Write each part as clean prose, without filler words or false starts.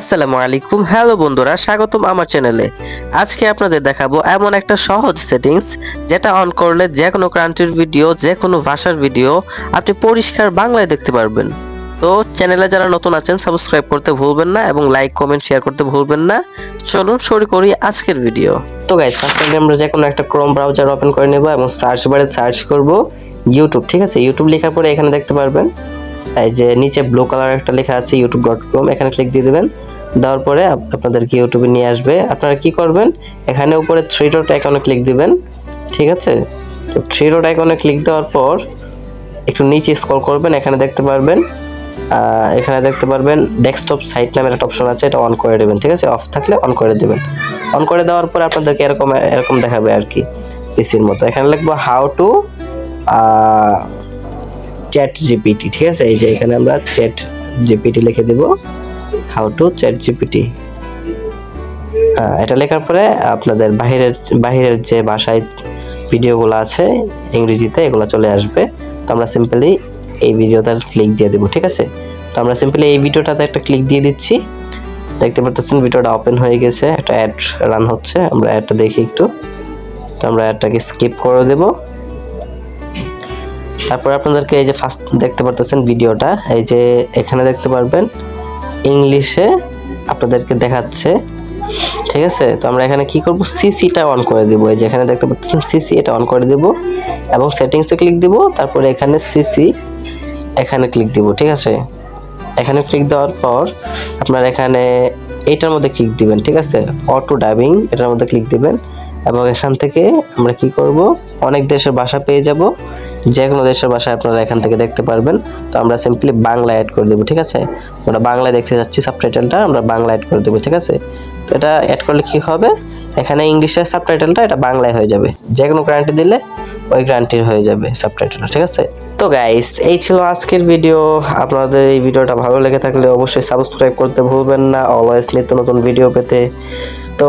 আসসালামু আলাইকুম, হ্যালো বন্ধুরা, স্বাগতম আমার চ্যানেলে। আজকে আপনাদের দেখাবো এমন একটা সহজ সেটিংস যেটা অন করলে যে কোনো কান্ট্রির ভিডিও, যে কোনো ভাষার ভিডিও আপনি পরিষ্কার বাংলায় দেখতে পারবেন। তো চ্যানেলে যারা নতুন আছেন সাবস্ক্রাইব করতে ভুলবেন না এবং লাইক কমেন্ট শেয়ার করতে ভুলবেন না। চলুন শুরু করি আজকের ভিডিও। তো গাইস, ফার্স্ট আমরা যে কোনো একটা ক্রোম ব্রাউজার ওপেন করে নেব এবং সার্চ বারে সার্চ করব ইউটিউব। ঠিক আছে, ইউটিউব লেখার পরে এখানে দেখতে পারবেন এই যে নিচে ব্লু কালার একটা লেখা আছে youtube.com, এখানে ক্লিক দিয়ে দিবেন। দেওয়ার পরে আপনাদেরকে ইউটিউবে নিয়ে আসবে। আপনারা কি করবেন, এখানে উপরে থ্রি ডট আইকনে ক্লিক দিবেন। ঠিক আছে, তো থ্রি ডট আইকনে ক্লিক দেওয়ার পর একটু নিচে স্ক্রল করবেন, এখানে দেখতে পারবেন ডেস্কটপ সাইট নামের একটা অপশন আছে, এটা অন করে দেবেন। ঠিক আছে, অফ থাকলে অন করে দেবেন। অন করে দেওয়ার পরে আপনাদেরকে এরকম দেখাবে আর কি, পিসির মতো। এখানে লিখবো হাউ টু চ্যাট জিপিটি। ঠিক আছে, এই যে এখানে আমরা চ্যাট জিপিটি লিখে দেব, হাউ টু চ্যাট জিপিটি। এটা লেখার পরে আপনাদের বাহিরের যে ভাষায় ভিডিওগুলো আছে ইংরেজিতে, এগুলো চলে আসবে। তো আমরা সিম্পলি এই ভিডিওতে ক্লিক দিয়ে দেবো। ঠিক আছে, তো আমরা সিম্পলি এই ভিডিওটাতে একটা ক্লিক দিয়ে দিচ্ছি। দেখতে পাচ্ছেন ভিডিওটা ওপেন হয়ে গেছে, একটা অ্যাড রান হচ্ছে। আমরা অ্যাডটা দেখি একটু। তো আমরা অ্যাডটাকে স্কিপ করে দেবো। তারপর আপনাদেরকে এই যে ফার্স্ট দেখতে পারতেছেন ভিডিওটা, এই যে এখানে দেখতে পারবেন ইংলিশে আপনাদেরকে দেখাচ্ছে। ঠিক আছে, তো আমরা এখানে কি করব, সিসিটা অন করে দেব। এই যে এখানে দেখতে পাচ্ছেন সিসি, এটা অন করে দেব এবং সেটিংসে ক্লিক দেব। তারপরে এখানে সিসি, এখানে ক্লিক দেব। ঠিক আছে, এখানে ক্লিক দেওয়ার পর আপনারা এখানে এইটার মধ্যে ক্লিক দিবেন। ঠিক আছে, অটো ডাবিং, এটার মধ্যে ক্লিক দিবেন এবং এখান থেকে আমরা কি করব, অনেক দেশের ভাষা পেয়ে যাব। যে কোনো দেশের ভাষা আপনারা এখান থেকে দেখতে পারবেন। তো আমরা সিম্পলি বাংলা অ্যাড করে দেবো। ঠিক আছে, আমরা বাংলায় দেখতে যাচ্ছি, সাবটাইটেলটা আমরা বাংলা অ্যাড করে দেবো। ঠিক আছে, তো এটা অ্যাড করলে কি হবে, এখানে ইংলিশের সাবটাইটেলটা এটা বাংলায় হয়ে যাবে। যে কোনো গ্যারান্টি দিলে ওই গ্যারান্টির হয়ে যাবে সাবটাইটেলটা। ঠিক আছে, তো গাইস এই ছিল আজকের ভিডিও। আপনাদের এই ভিডিওটা ভালো লেগে থাকলে অবশ্যই সাবস্ক্রাইব করতে ভুলবেন না অলওয়েজ নিত্য নতুন ভিডিও পেতে। তো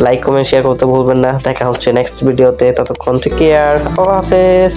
লাইক কমেন্ট শেয়ার করতে ভুলবেন না। দেখা হচ্ছে নেক্সট ভিডিওতে, ততক্ষণ থেকে কেয়ার, আল্লাহ হাফেজ।